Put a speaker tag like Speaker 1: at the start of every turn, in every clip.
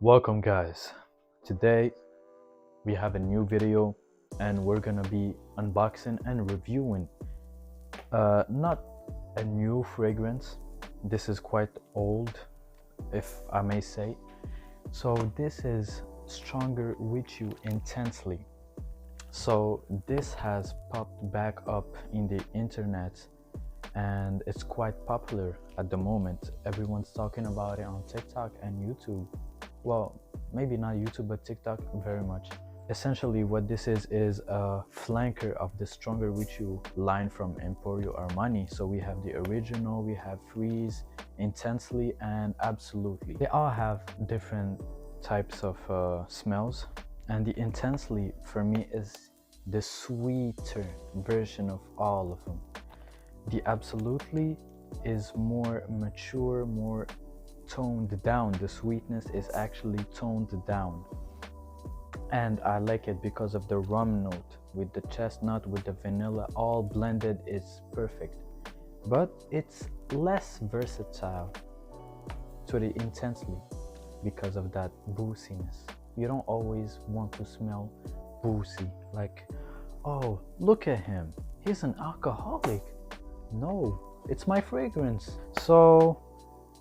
Speaker 1: Welcome guys. Today we have a new video and we're gonna be unboxing and reviewing not a new fragrance. This is quite old, if I may say. So this is Stronger With You Intensely. So this has popped back up in the internet and it's quite popular at the moment. Everyone's talking about it on TikTok and YouTube. Well, maybe not YouTube, but TikTok very much. Essentially what this is a flanker of the Stronger With You line from Emporio Armani. So we have the original, we have Freeze, Intensely, and Absolutely. They all have different types of smells, and the Intensely for me is the sweeter version of all of them. The Absolutely is more mature, more toned down. The sweetness is actually toned down, and I like it because of the rum note with the chestnut, with the vanilla, all blended is perfect. But it's less versatile to the Intensely because of that booziness. You don't always want to smell boozy, like, oh, look at him, he's an alcoholic. No, it's my fragrance. So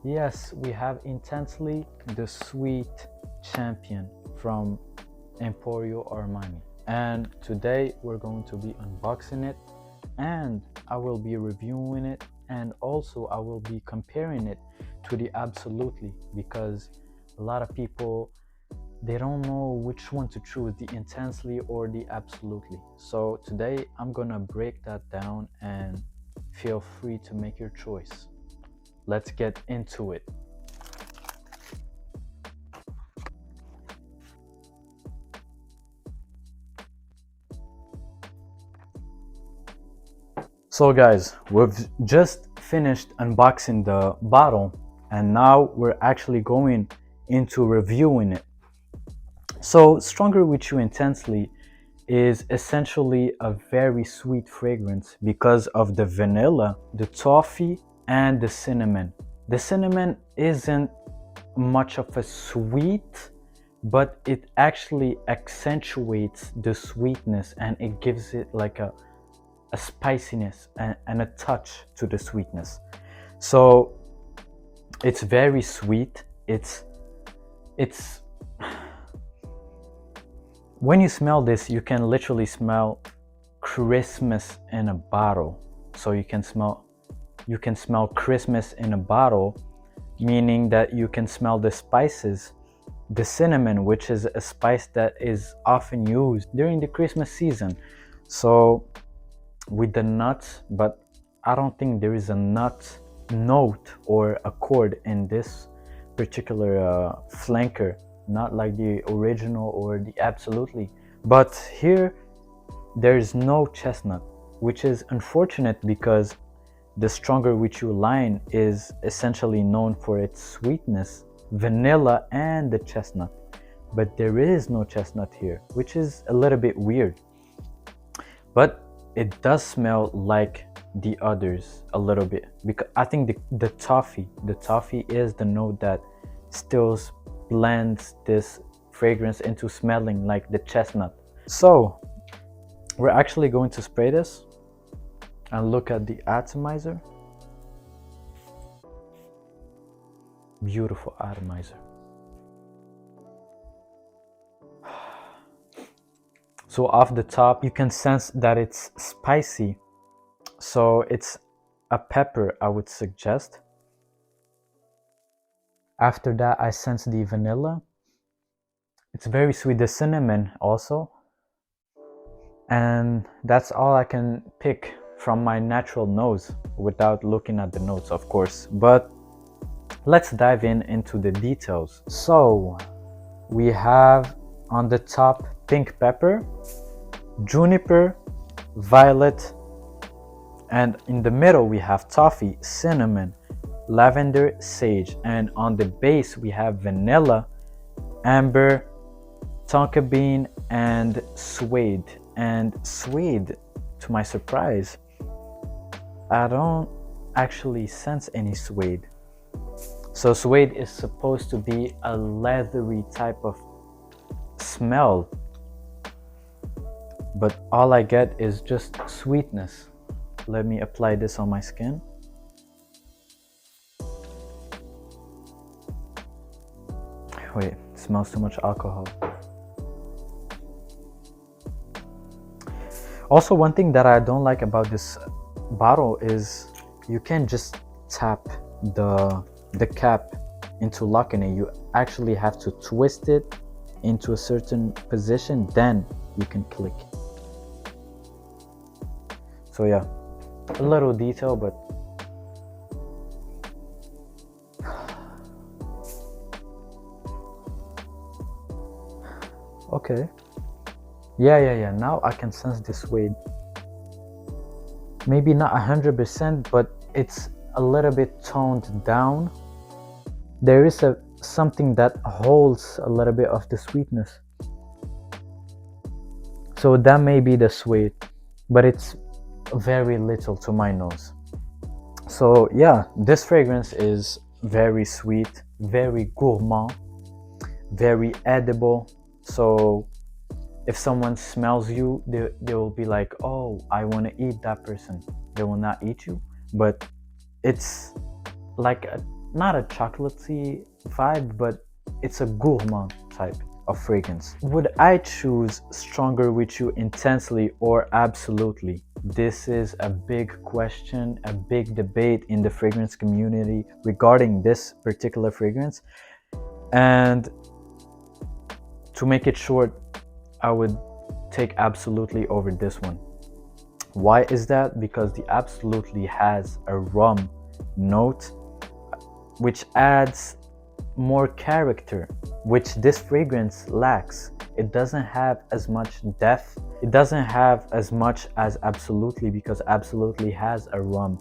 Speaker 1: yes, we have Intensely, the sweet champion from Emporio Armani. And today we're going to be unboxing it, and I will be reviewing it, and also I will be comparing it to the Absolutely, because a lot of people, they don't know which one to choose, the Intensely or the Absolutely. So today I'm gonna break that down, and feel free to make your choice. Let's get into it. So guys, we've just finished unboxing the bottle, and now we're actually going into reviewing it. So Stronger With You Intensely is essentially a very sweet fragrance because of the vanilla, the toffee, and the cinnamon. The cinnamon isn't much of a sweet, but it actually accentuates the sweetness, and it gives it like a spiciness and a touch to the sweetness. So it's very sweet. It's when you smell this, you can literally smell Christmas in a bottle. So you can smell Christmas in a bottle, meaning that you can smell the spices, the cinnamon, which is a spice that is often used during the Christmas season. So with the nuts, but I don't think there is a nut note or a chord in this particular flanker, not like the original or the Absolutely. But here there is no chestnut, which is unfortunate because the Stronger With You line is essentially known for its sweetness, vanilla, and the chestnut. But there is no chestnut here, which is a little bit weird. But it does smell like the others a little bit, because I think the toffee is the note that still blends this fragrance into smelling like the chestnut. So we're actually going to spray this and look at the atomizer. Beautiful atomizer. So off the top, you can sense that it's spicy. So it's a pepper, I would suggest. After that, I sense the vanilla. It's very sweet, the cinnamon also. And that's all I can pick from my natural nose without looking at the notes, of course. But let's dive into the details. So we have on the top pink pepper, juniper, violet, and in the middle we have toffee, cinnamon, lavender, sage, and on the base we have vanilla, amber, tonka bean, and suede. And suede, to my surprise, I don't actually sense any suede. So suede is supposed to be a leathery type of smell, but all I get is just sweetness. Let me apply this on my skin. Wait, it smells too much alcohol. Also, one thing that I don't like about this bottle is you can't just tap the cap into locking it. You actually have to twist it into a certain position, then you can click. So yeah, a little detail, but okay. Yeah. Now I can sense the suede. Maybe not 100%, but it's a little bit toned down. There is something that holds a little bit of the sweetness. So that may be the suede, but it's very little to my nose. So yeah, this fragrance is very sweet, very gourmand, very edible. So if someone smells you, they will be like, oh, I want to eat that person. They will not eat you, but it's like not a chocolatey vibe, but it's a gourmand type of fragrance. Would I choose Stronger With You intensely or absolutely? This is a big question, a big debate in the fragrance community regarding this particular fragrance. And to make it short, I would take absolutely over this one. Why is that? Because the absolutely has a rum note, which adds more character, which this fragrance lacks. It doesn't have as much depth. It doesn't have as much as absolutely, because absolutely has a rum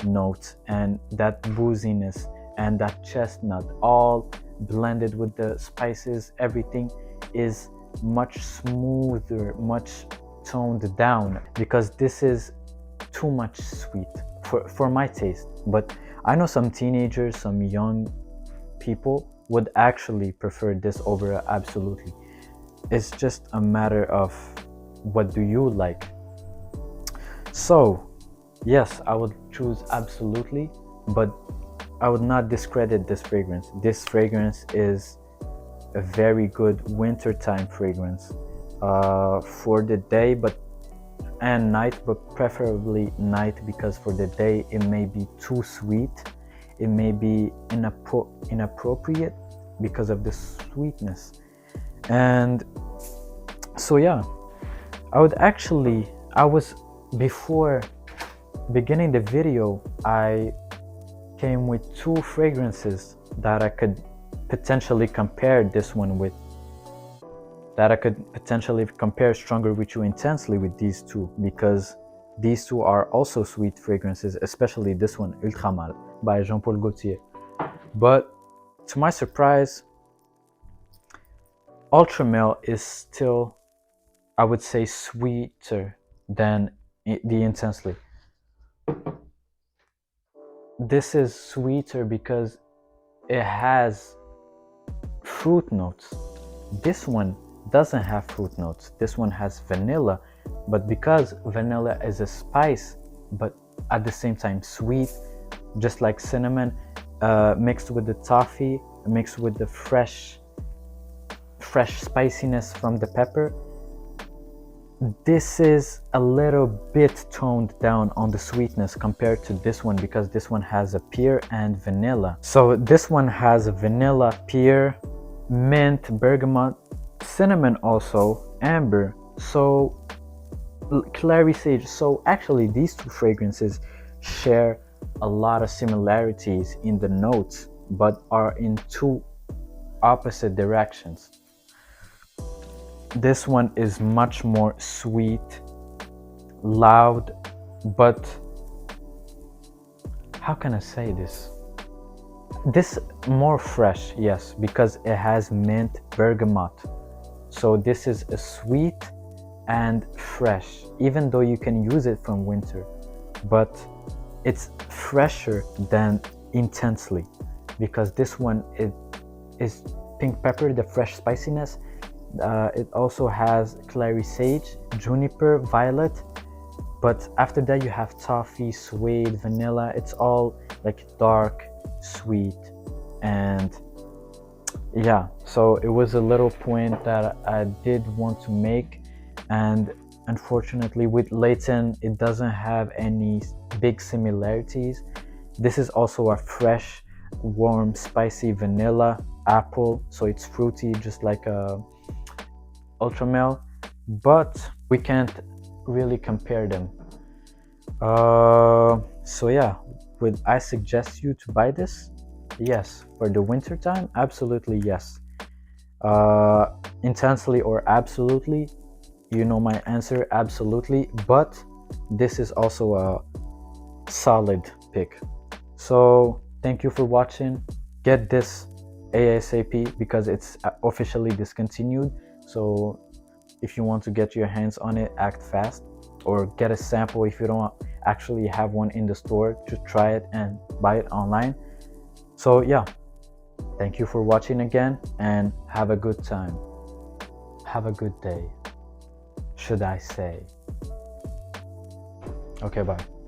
Speaker 1: note and that booziness and that chestnut all blended with the spices. Everything is much smoother, much toned down, because this is too much sweet for my taste. But I know some teenagers, some young people would actually prefer this over absolutely. It's just a matter of what do you like. So yes, I would choose absolutely, but I would not discredit this fragrance. This fragrance is a very good wintertime fragrance for the day and night, but preferably night, because for the day it may be too sweet, it may be inappropriate because of the sweetness. And so yeah, before beginning the video, I came with two fragrances that I could potentially compare this one with, that I could potentially compare Stronger With You intensely with these two, because these two are also sweet fragrances, especially this one, Ultramal by Jean-Paul Gaultier. But to my surprise, Ultramal is still, I would say, sweeter than the Intensely. This is sweeter because it has fruit notes. This one doesn't have fruit notes. This one has vanilla, but because vanilla is a spice, but at the same time sweet, just like cinnamon, mixed with the toffee, mixed with the fresh spiciness from the pepper, this is a little bit toned down on the sweetness compared to this one, because this one has a pear and vanilla. So this one has vanilla, pear, mint, bergamot, cinnamon, also amber, so clary sage. So actually these two fragrances share a lot of similarities in the notes, but are in two opposite directions. This one is much more sweet, loud, but how can I say this? This more fresh, yes, because it has mint, bergamot. So this is a sweet and fresh, even though you can use it from winter, but it's fresher than Intensely. because this one it is pink pepper, the fresh spiciness. It also has clary sage, juniper, violet, but after that you have toffee, suede, vanilla. It's all like dark, sweet, and yeah, so it was a little point that I did want to make, and unfortunately with Layton it doesn't have any big similarities. This is also a fresh, warm, spicy vanilla apple, so it's fruity just like a Ultramel, but we can't really compare them. So yeah, would I suggest you to buy this? Yes. For the winter time, absolutely yes. Intensely or absolutely, you know my answer, absolutely, but this is also a solid pick. So thank you for watching. Get this ASAP because it's officially discontinued. So if you want to get your hands on it, act fast, or get a sample if you don't actually have one in the store. Just try it and buy it online. So yeah, thank you for watching again, and have a good time. Have a good day, should I say. Okay, bye.